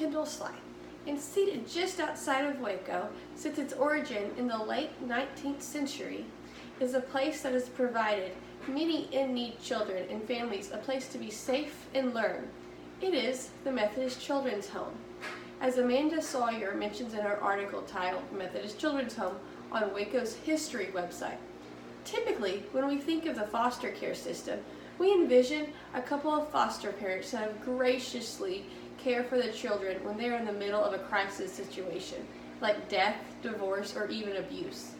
Kendall Slide, and seated just outside of Waco, since its origin in the late 19th century, is a place that has provided many in-need children and families a place to be safe and learn. It is the Methodist Children's Home. As Amanda Sawyer mentions in her article titled Methodist Children's Home on Waco's History website, typically, when we think of the foster care system, we envision a couple of foster parents that have graciously care for the children when they're in the middle of a crisis situation, like death, divorce, or even abuse.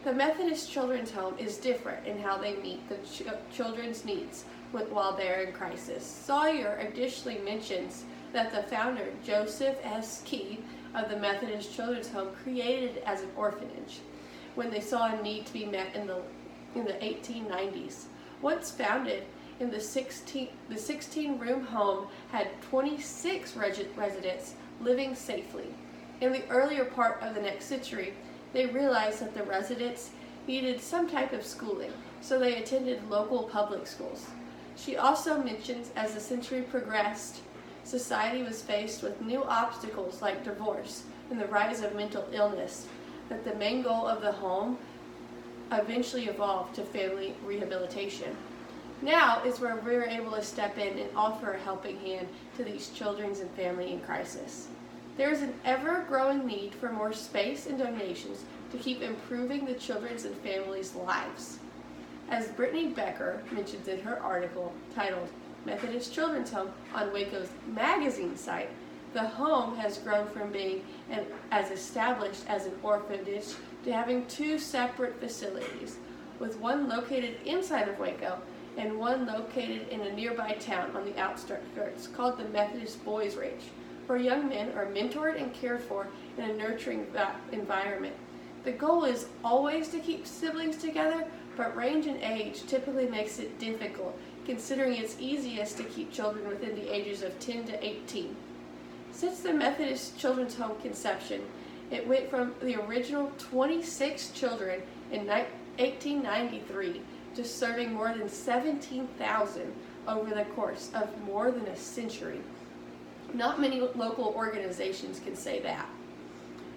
The Methodist Children's Home is different in how they meet the children's needs while they're in crisis. Sawyer additionally mentions that the founder, Joseph S. Key, of the Methodist Children's Home created it as an orphanage when they saw a need to be met in the 1890s. Once founded, in the 16-room home had 26 residents living safely. In the earlier part of the next century, they realized that the residents needed some type of schooling, so they attended local public schools. She also mentions as the century progressed, society was faced with new obstacles like divorce and the rise of mental illness, that the main goal of the home eventually evolved to family rehabilitation. Now is where we're able to step in and offer a helping hand to these children and family in crisis. There is an ever-growing need for more space and donations to keep improving the children's and families' lives. As Brittany Becker mentions in her article titled Methodist Children's Home on Waco's magazine site, the home has grown from being as established as an orphanage to having two separate facilities, with one located inside of Waco and one located in a nearby town on the outskirts called the Methodist Boys Ranch, where young men are mentored and cared for in a nurturing environment. The goal is always to keep siblings together, but range in age typically makes it difficult, considering it's easiest to keep children within the ages of 10 to 18. Since the Methodist Children's Home conception, it went from the original 26 children in 1893 to serving more than 17,000 over the course of more than a century. Not many local organizations can say that.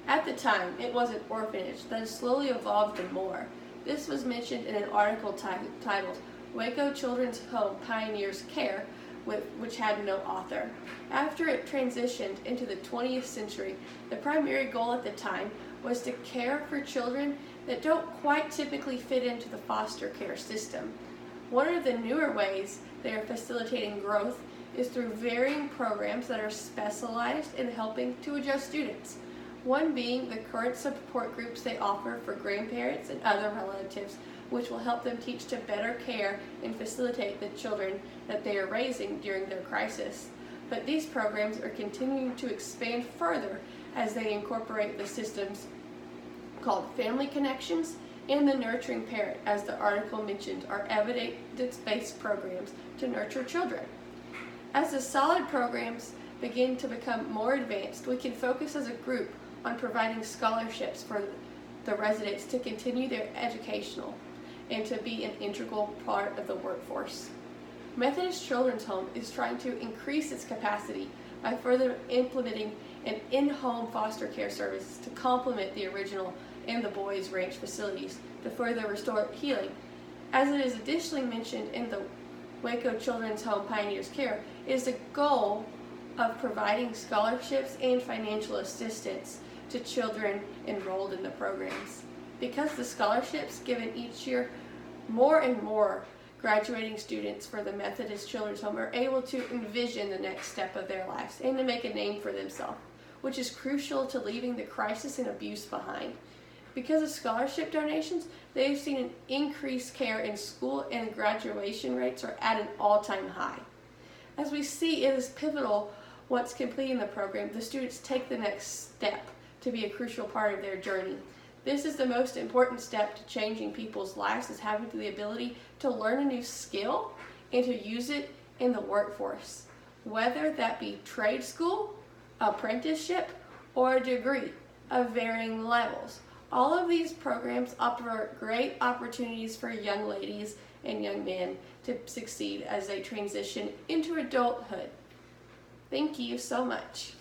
At the time, it was an orphanage that has slowly evolved to more. This was mentioned in an article titled Waco Children's Home Pioneers Care, which had no author. After it transitioned into the 20th century, the primary goal at the time was to care for children that don't quite typically fit into the foster care system. One of the newer ways they are facilitating growth is through varying programs that are specialized in helping to adjust students. One being the current support groups they offer for grandparents and other relatives, which will help them teach to better care and facilitate the children that they are raising during their crisis. But these programs are continuing to expand further as they incorporate the systems called Family Connections and the Nurturing Parent, as the article mentioned, are evidence-based programs to nurture children. As the solid programs begin to become more advanced, we can focus as a group on providing scholarships for the residents to continue their educational and to be an integral part of the workforce. Methodist Children's Home is trying to increase its capacity by further implementing an in-home foster care service to complement the original and the Boys Ranch facilities to further restore healing. As it is additionally mentioned in the Waco Children's Home Pioneers Care, it is the goal of providing scholarships and financial assistance to children enrolled in the programs. Because the scholarships given each year, more and more graduating students for the Methodist Children's Home are able to envision the next step of their lives and to make a name for themselves, which is crucial to leaving the crisis and abuse behind. Because of scholarship donations, they have seen an increased care in school, and graduation rates are at an all-time high. As we see, it is pivotal once completing the program, the students take the next step to be a crucial part of their journey. This is the most important step to changing people's lives, is having the ability to learn a new skill and to use it in the workforce, whether that be trade school, apprenticeship, or a degree of varying levels. All of these programs offer great opportunities for young ladies and young men to succeed as they transition into adulthood. Thank you so much.